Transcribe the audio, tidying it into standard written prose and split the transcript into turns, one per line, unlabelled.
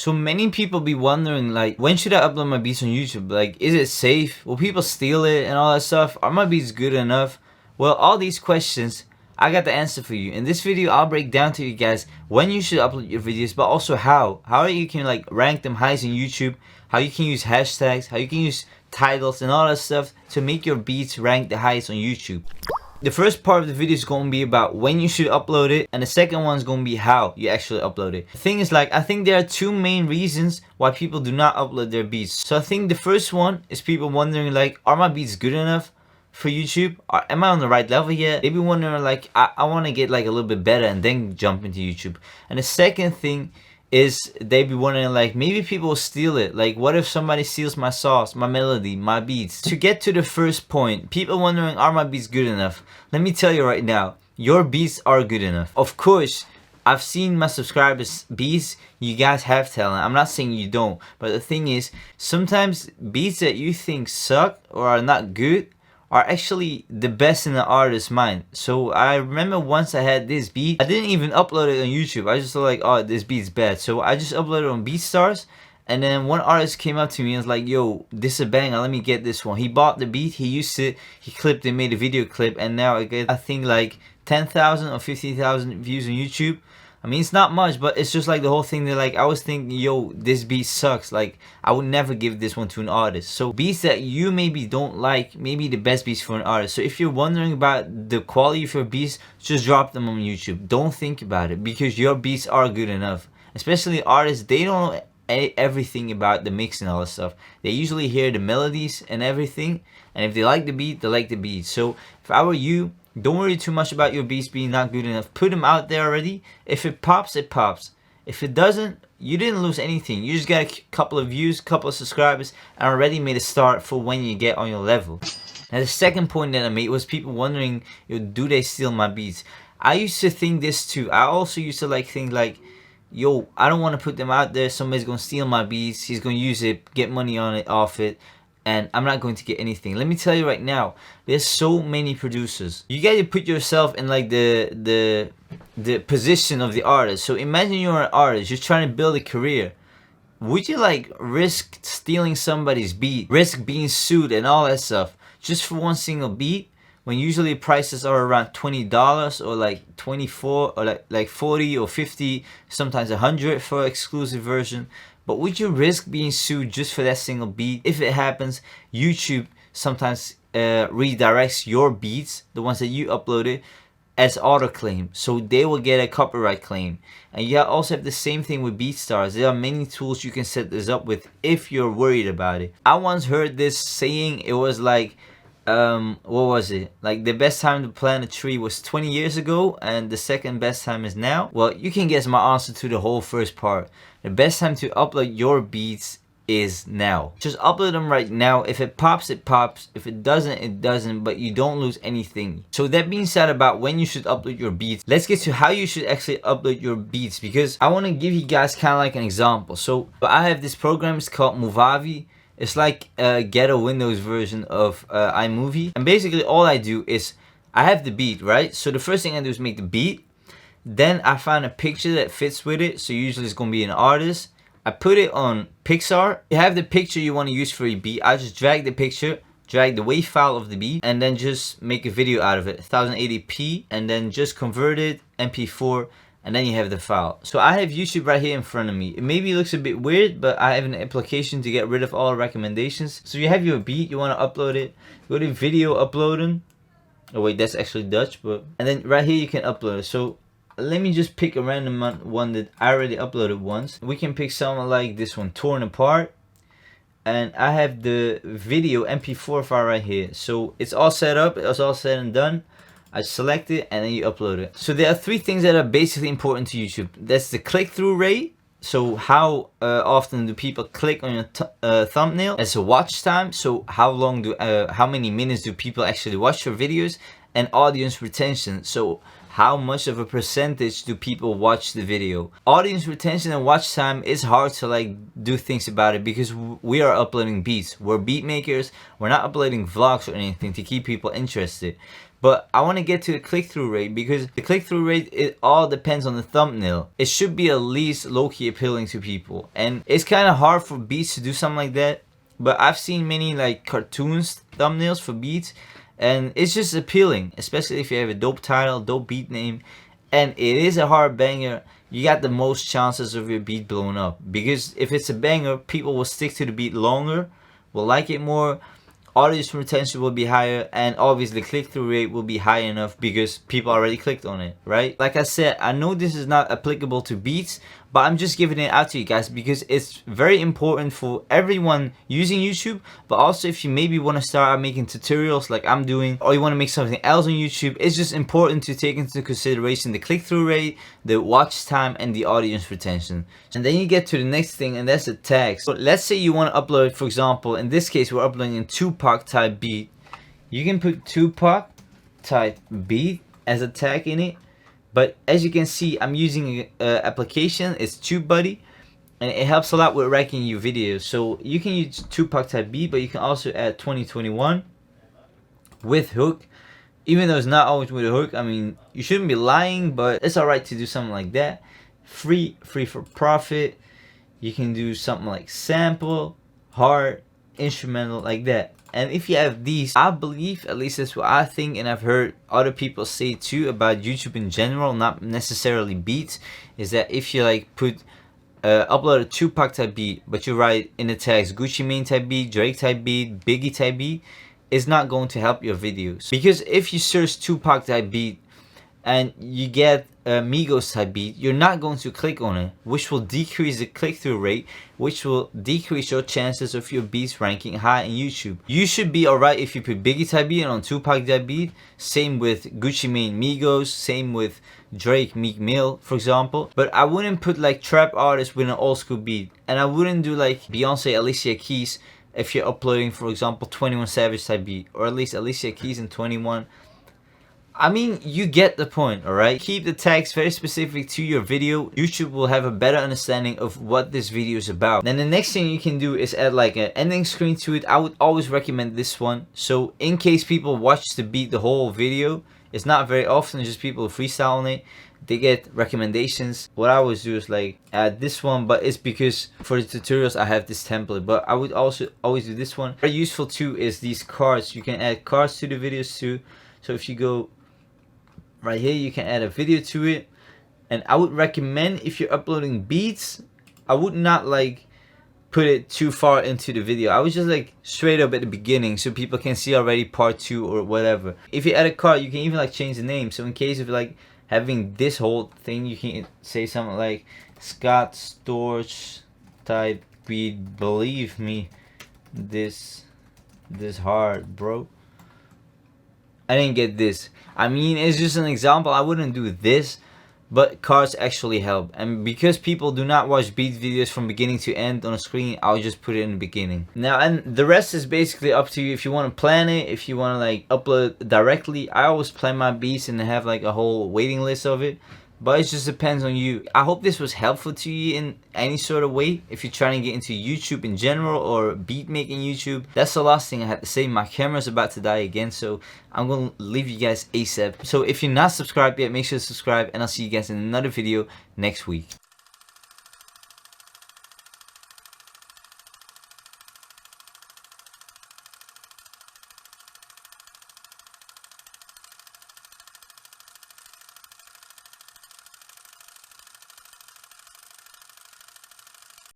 So many people be wondering, like, when should I upload my beats on YouTube? Like, is it safe? Will people steal it and all that stuff? Are my beats good enough? Well, all these questions, I got the answer for you. In this video, I'll break down to you guys when you should upload your videos, but also how you can like rank them highest on YouTube, how you can use hashtags, how you can use titles and all that stuff to make your beats rank the highest on YouTube. The first part of the video is going to be about when you should upload it, and the second one is going to be how you actually upload it. The thing is, like, I think there are two main reasons why people do not upload their beats. So I think the first one is people wondering, like, are my beats good enough for YouTube? Am I on the right level yet? They be wondering, like, I want to get like a little bit better and then jump into YouTube. And the second thing is they be wondering, like, maybe people will steal it. Like, what if somebody steals my sauce, my melody, my beats? To get to the first point, people wondering, are my beats good enough? Let me tell you right now, your beats are good enough. Of course, I've seen my subscribers' beats. You guys have talent. I'm not saying you don't, but the thing is, sometimes beats that you think suck or are not good are actually the best in the artist's mind. So I remember once I had this beat, I didn't even upload it on YouTube. I just thought like, oh, this beat's bad. So I just uploaded it on BeatStars, and then one artist came up to me and was like, yo, this is a banger, let me get this one. He bought the beat, he used it, he clipped it, made a video clip, and now I get, I think, like 10,000 or 50,000 views on YouTube. I mean, it's not much, but it's just like the whole thing that, like, I was thinking, yo, this beat sucks. Like, I would never give this one to an artist. So beats that you maybe don't like, maybe the best beats for an artist. So if you're wondering about the quality of your beats, just drop them on YouTube. Don't think about it, because your beats are good enough. Especially artists, they don't know everything about the mix and all that stuff. They usually hear the melodies and everything, and if they like the beat, they like the beat. So if I were you, don't worry too much about your beats being not good enough. Put them out there already. If it pops, it pops. If it doesn't, you didn't lose anything. You just got a couple of views, couple of subscribers, and already made a start for when you get on your level. Now the second point that I made was people wondering, yo, do they steal my beats? I used to think this too. I also used to like think like, yo, I don't want to put them out there. Somebody's gonna steal my beats. He's gonna use it, get money on it, off it, and I'm not going to get anything. Let me tell you right now, there's so many producers. You gotta put yourself in like the position of the artist. So imagine you're an artist, you're trying to build a career. Would you like risk stealing somebody's beat, risk being sued and all that stuff just for one single beat, when usually prices are around $20 or like 24 or like 40 or 50, sometimes 100 for an exclusive version? But would you risk being sued just for that single beat? If it happens, YouTube sometimes redirects your beats, the ones that you uploaded, as auto-claim. So they will get a copyright claim. And you also have the same thing with BeatStars. There are many tools you can set this up with if you're worried about it. I once heard this saying, it was like, what was it? Like, the best time to plant a tree was 20 years ago, and the second best time is now. Well, you can guess my answer to the whole first part. The best time to upload your beats is now. Just upload them right now. If it pops, it pops. If it doesn't, it doesn't, but you don't lose anything. So that being said about when you should upload your beats, let's get to how you should actually upload your beats, because I want to give you guys kind of like an example. So I have this program, it's called Movavi. It's like a ghetto Windows version of iMovie. And basically all I do is, I have the beat, right? So the first thing I do is make the beat. Then I find a picture that fits with it. So usually it's going to be an artist. I put it on Pixar. You have the picture you want to use for your beat. I just drag the picture, drag the WAV file of the beat, and then just make a video out of it, 1080p, and then just convert it, MP4, and then you have the file. So I have YouTube right here in front of me. It maybe looks a bit weird, but I have an application to get rid of all recommendations. So you have your beat, you want to upload it, go to video uploading. Oh wait, that's actually Dutch, but, and then right here you can upload it. So let me just pick a random one that I already uploaded once. We can pick someone like this one, Torn Apart. And I have the video MP4 file right here. So it's all set up, it's all said and done. I select it and then you upload it. So there are three things that are basically important to YouTube. That's the click-through rate. So how often do people click on your thumbnail? That's a watch time. So how many minutes do people actually watch your videos? And audience retention. So how much of a percentage do people watch the video? Audience retention and watch time is hard to like do things about it, because we are uploading beats. We're beat makers. We're not uploading vlogs or anything to keep people interested. But I want to get to the click-through rate, because the click-through rate, it all depends on the thumbnail. It should be at least low-key appealing to people, and it's kind of hard for beats to do something like that. But I've seen many like cartoons thumbnails for beats, and it's just appealing, especially if you have a dope title, dope beat name, and it is a hard banger. You got the most chances of your beat blowing up, because if it's a banger, people will stick to the beat longer, will like it more, audience retention will be higher, and obviously click-through rate will be high enough because people already clicked on it, right? Like I said, I know this is not applicable to beats, but I'm just giving it out to you guys because it's very important for everyone using YouTube. But also if you maybe want to start out making tutorials like I'm doing, or you want to make something else on YouTube, it's just important to take into consideration the click-through rate, the watch time, and the audience retention. And then you get to the next thing, and that's the tags. So let's say you want to upload, for example, in this case we're uploading a Tupac type beat. You can put Tupac type beat as a tag in it. But as you can see, I'm using an application, it's TubeBuddy, and it helps a lot with ranking your videos. So you can use Tupac type beat, but you can also add 2021 with hook. Even though it's not always with a hook, I mean, you shouldn't be lying, but it's alright to do something like that. Free for profit. You can do something like sample, hard, instrumental, like that. And if you have these, I believe, at least that's what I think, and I've heard other people say too about YouTube in general, not necessarily beats, is that if you like put upload a Tupac type beat, but you write in the tags Gucci Mane type beat, Drake type beat, Biggie type beat, it's not going to help your videos. Because if you search Tupac type beat and you get Migos type beat, you're not going to click on it, which will decrease the click-through rate, which will decrease your chances of your beats ranking high in YouTube. You should be alright if you put Biggie type beat on Tupac type beat, same with Gucci Mane Migos, same with Drake Meek Mill, for example. But I wouldn't put like trap artists with an old school beat, and I wouldn't do like Beyonce, Alicia Keys if you're uploading, for example, 21 Savage type beat, or at least Alicia Keys and 21. I mean, you get the point, alright? Keep the tags very specific to your video. YouTube will have a better understanding of what this video is about. Then the next thing you can do is add like an ending screen to it. I would always recommend this one. So in case people watch the beat the whole video, it's not very often, just people freestyle on it, they get recommendations. What I always do is like add this one, but it's because for the tutorials I have this template. But I would also always do this one. Very useful too is these cards. You can add cards to the videos too. So if you go right here, you can add a video to it. And I would recommend, if you're uploading beats, I would not like put it too far into the video. I would just like straight up at the beginning so people can see already part 2 or whatever. If you add a card, you can even like change the name. So in case of like having this whole thing, you can say something like Scott Storch type beat, believe me, this hard, bro. I didn't get this. I mean, it's just an example. I wouldn't do this, but cards actually help. And because people do not watch beat videos from beginning to end on a screen, I'll just put it in the beginning. Now, and the rest is basically up to you. If you want to plan it, if you want to like upload directly, I always plan my beats and have like a whole waiting list of it. But it just depends on you. I hope this was helpful to you in any sort of way. If you're trying to get into YouTube in general or beat making YouTube. That's the last thing I had to say. My camera's about to die again, so I'm going to leave you guys ASAP. So if you're not subscribed yet, make sure to subscribe, and I'll see you guys in another video next week.